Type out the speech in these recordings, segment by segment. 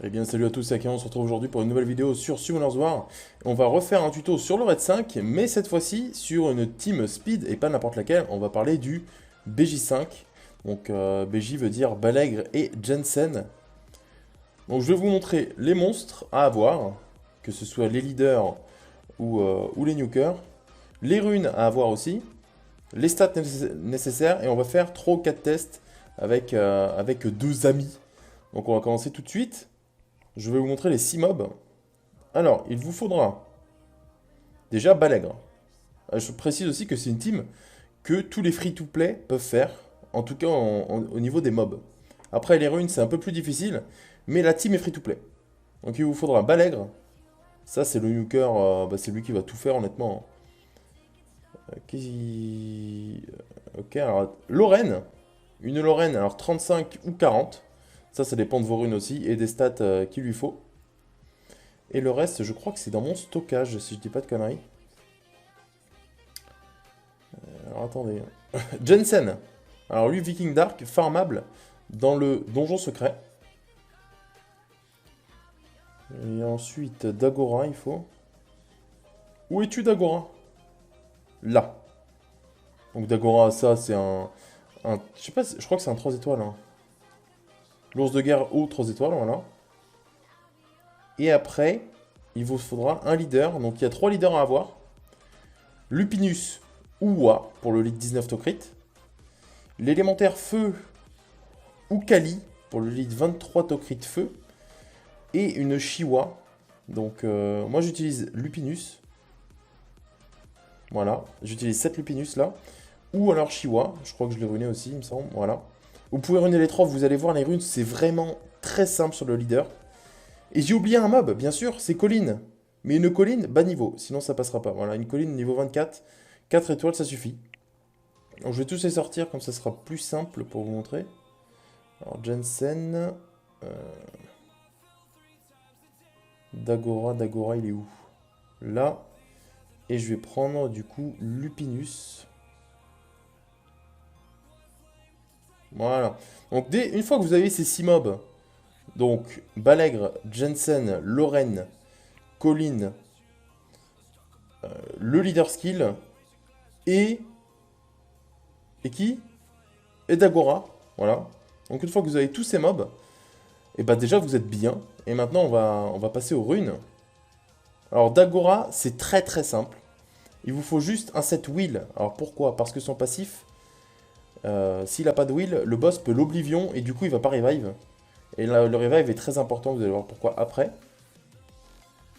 Eh bien salut à tous, c'est Akin, on se retrouve aujourd'hui pour une nouvelle vidéo sur Summoners War. On va refaire un tuto sur le Raid 5, mais cette fois-ci sur une team speed et pas n'importe laquelle. On va parler du BJ5. Donc BJ veut dire Balègre et Jensen. Donc je vais vous montrer les monstres à avoir, que ce soit les leaders ou les nukers. Les runes à avoir aussi, les stats nécessaires, et on va faire 3 ou 4 tests avec deux amis. Donc on va commencer tout de suite. Je vais vous montrer les 6 mobs. Alors, il vous faudra déjà Balègre. Je précise aussi que c'est une team que tous les free-to-play peuvent faire, en tout cas au niveau des mobs. Après, les runes, c'est un peu plus difficile, mais la team est free-to-play. Donc il vous faudra Balègre. Ça, c'est le nuker, c'est lui qui va tout faire, honnêtement. Ok, alors, Lorraine. Une Lorraine, alors 35 ou 40. Ça dépend de vos runes aussi, et des stats qu'il lui faut. Et le reste, je crois que c'est dans mon stockage, si je dis pas de conneries. Alors attendez. Jensen. Alors lui, Viking Dark, farmable dans le donjon secret. Et ensuite, Dagora, il faut. Où es-tu, Dagora? Là. Donc Dagora, ça, c'est je sais pas, je crois que c'est un 3 étoiles. Hein. L'ours de guerre haut 3 étoiles, voilà. Et après, il vous faudra un leader. Donc il y a 3 leaders à avoir. Lupinus ou Wa pour le lead 19 to crit. L'élémentaire feu ou Kali pour le lead 23 to crit feu. Et une Chiwa. Donc moi j'utilise Lupinus. Voilà, j'utilise 7 Lupinus là. Ou alors Chiwa, je crois que je l'ai runé aussi, il me semble. Voilà. Vous pouvez runer les 3, vous allez voir les runes, c'est vraiment très simple sur le leader. Et j'ai oublié un mob, bien sûr, c'est colline. Mais une colline, bas niveau, sinon ça passera pas. Voilà, une colline niveau 24, 4 étoiles, ça suffit. Donc je vais tous les sortir, comme ça sera plus simple pour vous montrer. Alors Jensen... Dagora, il est où? Là. Et je vais prendre du coup Lupinus. Voilà. Donc une fois que vous avez ces 6 mobs, donc Balègre, Jensen, Lorraine, Colline, le leader skill et... Et qui? Et Dagora. Voilà. Donc une fois que vous avez tous ces mobs, et bah déjà vous êtes bien. Et maintenant on va passer aux runes. Alors Dagora, c'est très très simple. Il vous faut juste un set will. Alors pourquoi? Parce que son passif, s'il n'a pas de will, le boss peut l'oblivion et du coup il va pas revive. Et là, le revive est très important, vous allez voir pourquoi après.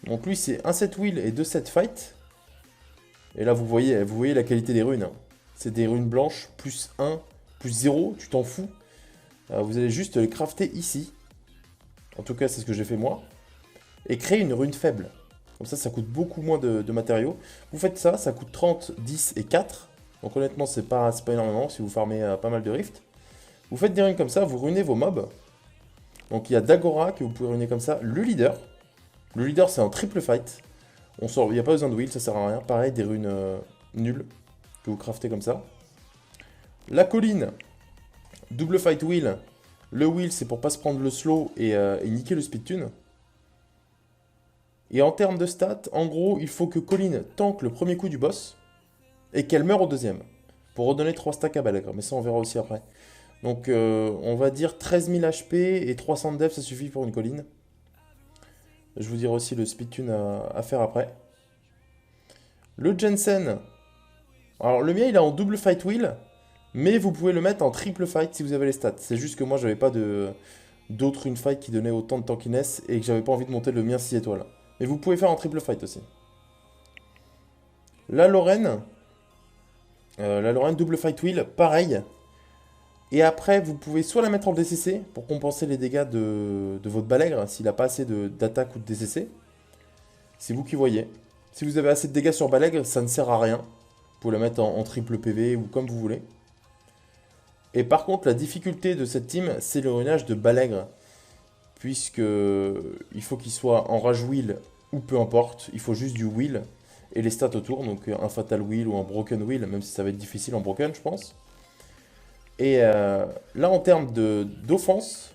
Donc lui c'est un set will et deux sets fight. Et là vous voyez la qualité des runes. Hein. C'est des runes blanches, plus 1, plus 0, tu t'en fous. Vous allez juste les crafter ici. En tout cas c'est ce que j'ai fait moi. Et créer une rune faible. Comme ça coûte beaucoup moins de matériaux. Vous faites ça, ça coûte 30, 10 et 4. Donc honnêtement, c'est pas énormément si vous farmez pas mal de rifts. Vous faites des runes comme ça, vous runez vos mobs. Donc il y a Dagora que vous pouvez runer comme ça. Le leader. Le leader, c'est un triple fight. Il n'y a pas besoin de will, ça sert à rien. Pareil, des runes nulles que vous craftez comme ça. La colline, double fight will. Le will, c'est pour pas se prendre le slow et niquer le speed tune. Et en termes de stats, en gros, il faut que Colline tank le premier coup du boss et qu'elle meure au deuxième. Pour redonner 3 stacks à Balègre, mais ça on verra aussi après. Donc on va dire 13 000 HP et 300 de dev, ça suffit pour une colline. Je vous dirai aussi le speed tune à faire après. Le Jensen. Alors le mien il est en double fight wheel, mais vous pouvez le mettre en triple fight si vous avez les stats. C'est juste que moi j'avais pas d'autres une fight qui donnait autant de tankiness et que j'avais pas envie de monter le mien 6 étoiles. Mais vous pouvez faire en triple fight aussi. La Lorraine. La Lorraine double fight wheel, pareil. Et après, vous pouvez soit la mettre en DCC pour compenser les dégâts de votre Balègre, s'il n'a pas assez d'attaque ou de DCC. C'est vous qui voyez. Si vous avez assez de dégâts sur Balègre, ça ne sert à rien. Vous pouvez la mettre en triple PV ou comme vous voulez. Et par contre, la difficulté de cette team, c'est le runage de Balègre. Puisque il faut qu'il soit en rage wheel ou peu importe. Il faut juste du wheel et les stats autour. Donc un fatal wheel ou un broken wheel, même si ça va être difficile en broken, je pense. Et là, en termes d'offense,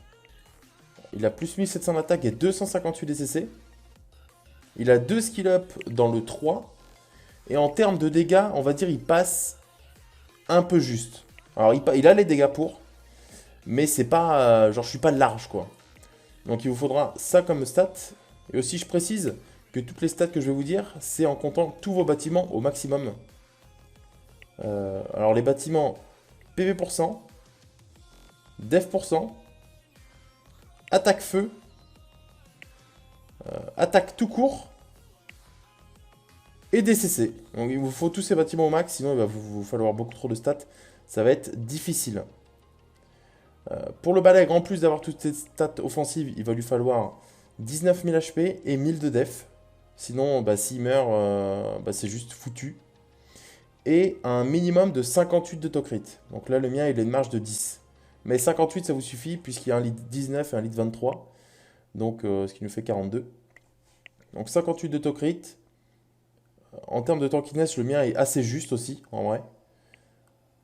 Il a plus 1700 d'attaque et 258 DCC. Il a 2 skill up dans le 3. Et en termes de dégâts, on va dire il passe un peu juste. Alors il a les dégâts pour. Mais c'est pas... genre je suis pas large quoi. Donc il vous faudra ça comme stat. Et aussi je précise que toutes les stats que je vais vous dire, c'est en comptant tous vos bâtiments au maximum. Alors les bâtiments PV%, Dev%, attaque feu, attaque tout court et DCC. Donc il vous faut tous ces bâtiments au max, sinon il va vous falloir beaucoup trop de stats. Ça va être difficile. Pour le Balègre, en plus d'avoir toutes ces stats offensives, il va lui falloir 19 000 HP et 1000 de def. Sinon, bah, s'il meurt, bah, c'est juste foutu. Et un minimum de 58 de Tocrit. Donc là, le mien, il a une marge de 10. Mais 58, ça vous suffit, puisqu'il y a un litre 19 et un litre 23. Donc, ce qui nous fait 42. Donc 58 de Tocrit. En termes de tankiness, le mien est assez juste aussi, en vrai.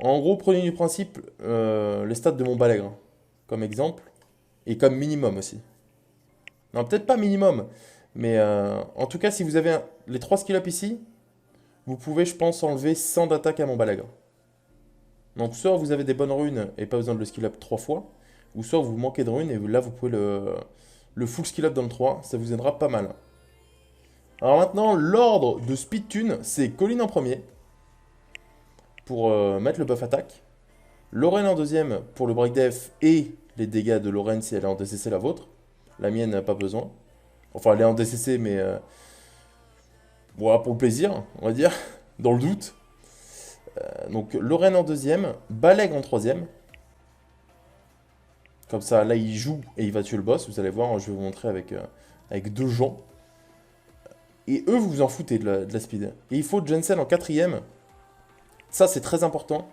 En gros, prenez du principe les stats de mon Balègre, comme exemple. Et comme minimum aussi. Non, peut-être pas minimum. Mais en tout cas, si vous avez les 3 skill up ici, vous pouvez, je pense, enlever 100 d'attaque à mon Balègre. Donc, soit vous avez des bonnes runes et pas besoin de le skill up 3 fois, ou soit vous manquez de runes et là, vous pouvez le full skill up dans le 3. Ça vous aidera pas mal. Alors maintenant, l'ordre de speed tune, c'est Colline en premier, pour mettre le buff attaque. Lorraine en deuxième, pour le break def et les dégâts de Lorraine si elle est en DCC la vôtre. La mienne n'a pas besoin. Enfin, elle est en DCC, mais voilà, pour le plaisir, on va dire, dans le doute. Donc, Lorraine en deuxième, Balègre en troisième. Comme ça, là, il joue et il va tuer le boss. Vous allez voir, je vais vous montrer avec 2 gens. Et eux, vous vous en foutez de la speed. Et il faut Jensen en quatrième. Ça, c'est très important.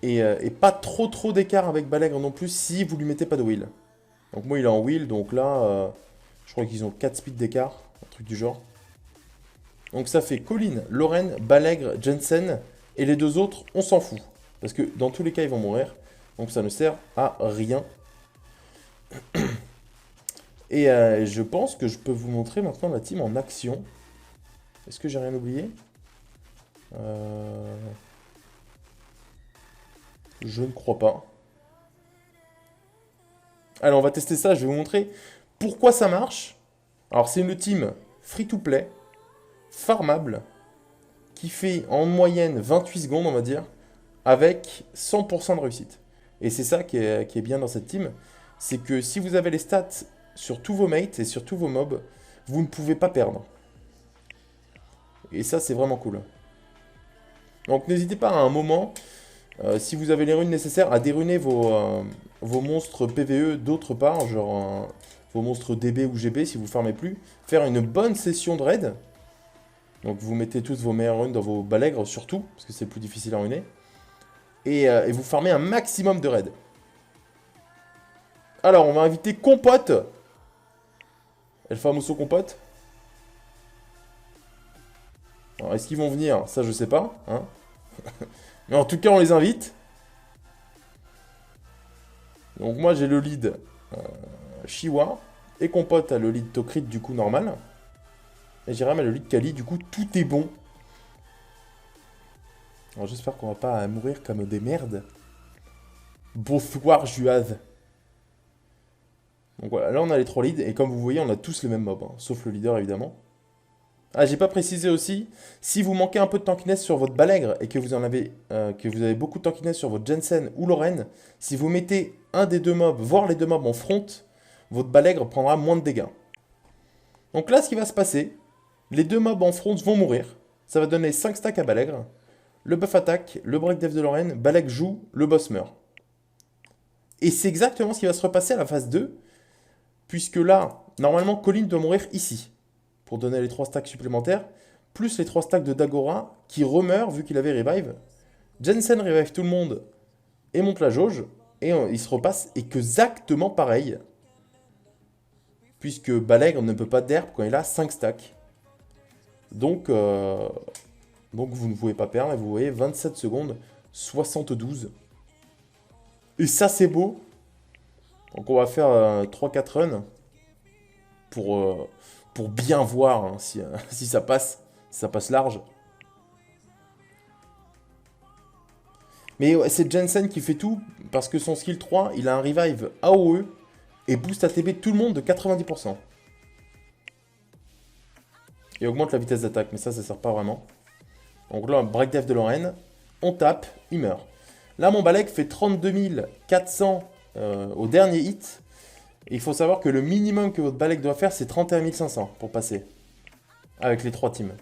Et pas trop d'écart avec Balègre non plus si vous lui mettez pas de wheel. Donc moi, il est en wheel, donc là, je crois qu'ils ont 4 speeds d'écart, un truc du genre. Donc ça fait Colline, Lorraine, Balègre, Jensen, et les 2 autres, on s'en fout. Parce que dans tous les cas, ils vont mourir. Donc ça ne sert à rien. Et je pense que je peux vous montrer maintenant la team en action. Est-ce que j'ai rien oublié? Je ne crois pas. Alors on va tester ça, je vais vous montrer pourquoi ça marche. Alors c'est une team free-to-play, farmable, qui fait en moyenne 28 secondes, on va dire, avec 100% de réussite. Et c'est ça qui est bien dans cette team, c'est que si vous avez les stats sur tous vos mates et sur tous vos mobs, vous ne pouvez pas perdre. Et ça, c'est vraiment cool. Donc n'hésitez pas à un moment, si vous avez les runes nécessaires, à déruner vos monstres PvE d'autre part, genre vos monstres DB ou GB si vous ne farmez plus. Faire une bonne session de raid. Donc vous mettez tous vos meilleures runes dans vos balègres surtout, parce que c'est le plus difficile à ruiner. Et vous farmez un maximum de raids. Alors on va inviter Compote. El Famoso Compote. Alors est-ce qu'ils vont venir? Ça je sais pas. Hein. Mais en tout cas on les invite. Donc moi j'ai le lead Chiwa. Et Compote a le lead Tocrit du coup normal. Et Jérém a le lead Kali, du coup tout est bon. Alors j'espère qu'on va pas mourir comme des merdes. Bonsoir Juaz. Donc voilà, là on a les 3 leads, et comme vous voyez on a tous les mêmes mobs, hein, sauf le leader évidemment. Ah, j'ai pas précisé aussi, si vous manquez un peu de tankiness sur votre Balègre, et que vous avez beaucoup de tankiness sur votre Jensen ou Lorraine, si vous mettez un des 2 mobs, voire les 2 mobs en front, votre Balègre prendra moins de dégâts. Donc là ce qui va se passer, les 2 mobs en front vont mourir, ça va donner 5 stacks à Balègre, le buff attaque, le break def de Lorraine, Balègre joue, le boss meurt. Et c'est exactement ce qui va se repasser à la phase 2, puisque là, normalement, Colline doit mourir ici, pour donner les 3 stacks supplémentaires, plus les 3 stacks de Dagora, qui remeurt vu qu'il avait revive. Jensen revive tout le monde, et monte la jauge, et il se repasse exactement pareil, puisque Balègre ne peut pas derp quand il a 5 stacks. Donc vous ne pouvez pas perdre, et vous voyez 27 secondes, 72. Et ça c'est beau. Donc on va faire 3-4 runs pour bien voir hein, si, si ça passe. Si ça passe large. Mais ouais, c'est Jensen qui fait tout parce que son skill 3, il a un revive AOE et boost ATB tout le monde de 90%. Et augmente la vitesse d'attaque, mais ça sert pas vraiment. Donc là, break def de Lorraine, on tape, il meurt. Là, mon Balek fait 32 400 au dernier hit. Et il faut savoir que le minimum que votre Balek doit faire, c'est 31 500 pour passer. Avec les 3 teams.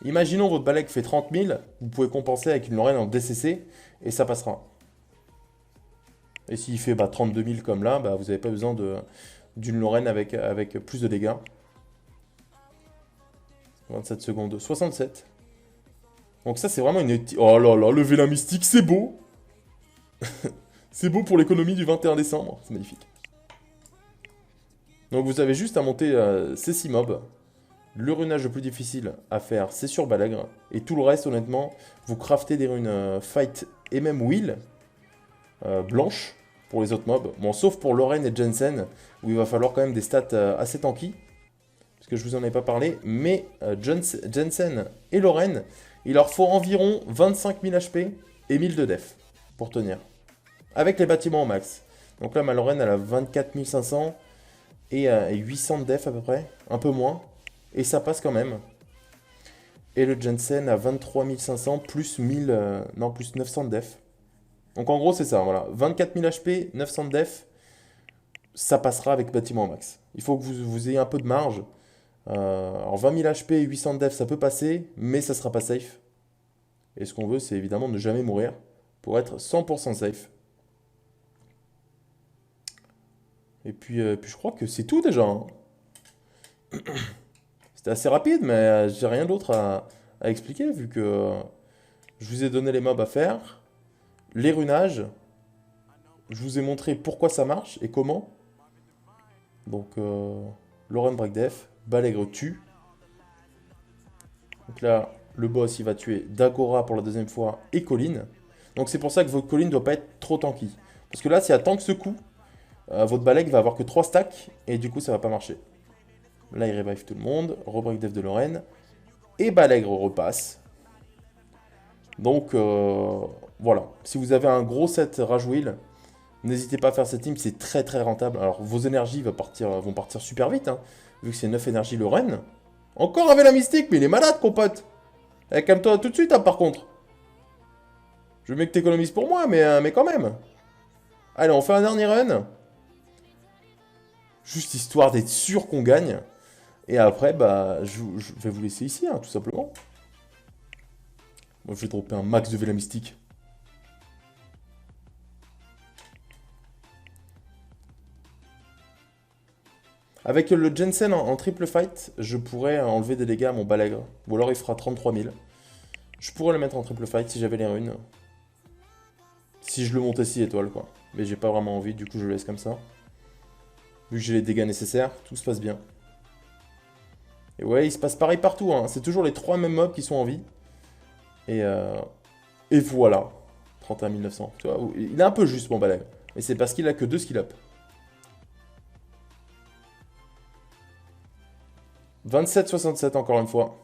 Imaginons votre Balek fait 30 000, vous pouvez compenser avec une Lorraine en DCC, et ça passera. Et s'il fait 32 000 comme là, vous n'avez pas besoin d'une Lorraine avec plus de dégâts. 27 secondes, 67. Donc ça, c'est vraiment une... Oh là là, le Vela Mystique, c'est beau. C'est beau pour l'économie du 21 décembre. C'est magnifique. Donc vous avez juste à monter ces 6 mobs. Le runage le plus difficile à faire, c'est sur Balègre. Et tout le reste, honnêtement, vous craftez des runes Fight et même Will blanches pour les autres mobs. Bon, sauf pour Lorraine et Jensen, où il va falloir quand même des stats assez tanky. Parce que je vous en ai pas parlé. Mais Jensen et Lorraine, il leur faut environ 25 000 HP et 1000 de def pour tenir. Avec les bâtiments au max. Donc là, ma Lorraine, elle a 24 500 et 800 de def à peu près. Un peu moins. Et ça passe quand même. Et le Jensen a 23 500 plus 1000, non, plus 900 de def. Donc en gros, c'est ça, voilà. 24 000 HP, 900 de def, ça passera avec bâtiment au max. Il faut que vous ayez un peu de marge. Alors 20 000 HP et 800 de def, ça peut passer, mais ça sera pas safe. Et ce qu'on veut, c'est évidemment ne jamais mourir pour être 100% safe. Et puis je crois que c'est tout déjà. Hein. C'était assez rapide, mais j'ai rien d'autre à expliquer vu que je vous ai donné les mobs à faire, les runages, je vous ai montré pourquoi ça marche et comment. Donc, Lorraine break def, Balègre tue. Donc là, le boss, il va tuer Dagora pour la deuxième fois et Colline. Donc c'est pour ça que votre Colline ne doit pas être trop tanky. Parce que là, si elle tank ce coup, votre Balègre va avoir que 3 stacks et du coup, ça va pas marcher. Là, il revive tout le monde. Rebreak def de Lorraine. Et Balègre repasse. Donc, voilà. Si vous avez un gros set Rage Wheel, n'hésitez pas à faire cette team. C'est très très rentable. Alors, vos énergies vont partir super vite. Hein, vu que c'est 9 énergies Lorraine. Encore avec la mystique, mais il est malade, compote. Eh, calme-toi tout de suite, hein, par contre. Je veux bien que t'économises pour moi, mais quand même. Allez, on fait un dernier run. Juste histoire d'être sûr qu'on gagne. Et après, je vais vous laisser ici, hein, tout simplement. Moi, je vais dropper un max de Vela Mystique. Avec le Jensen en triple fight, je pourrais enlever des dégâts à mon Balègre. Ou alors il fera 33 000. Je pourrais le mettre en triple fight si j'avais les runes. Si je le montais 6 étoiles, quoi. Mais j'ai pas vraiment envie, du coup je le laisse comme ça. Vu que j'ai les dégâts nécessaires, tout se passe bien. Et ouais, il se passe pareil partout, hein. C'est toujours les 3 mêmes mobs qui sont en vie. Et voilà. 31 900. Tu vois, il est un peu juste, mon Balègre. Mais c'est parce qu'il a que 2 skill up. 27,67 encore une fois.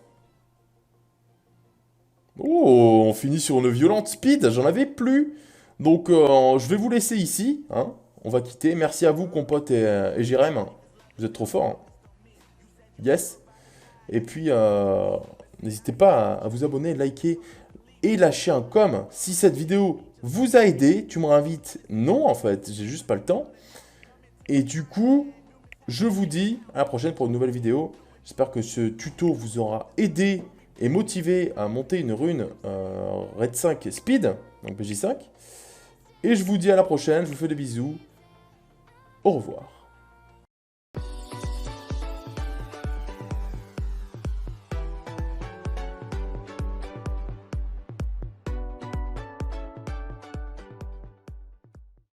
Oh, on finit sur une violente speed, j'en avais plus. Donc je vais vous laisser ici, hein. On va quitter. Merci à vous, compote et Jérém. Vous êtes trop forts. Hein. Yes. Et puis, n'hésitez pas à vous abonner, liker et lâcher un com si cette vidéo vous a aidé. Tu me réinvites? Non, en fait, j'ai juste pas le temps. Et du coup, je vous dis à la prochaine pour une nouvelle vidéo. J'espère que ce tuto vous aura aidé et motivé à monter une rune Red 5 Speed, donc BJ5. Et je vous dis à la prochaine, je vous fais des bisous. Au revoir.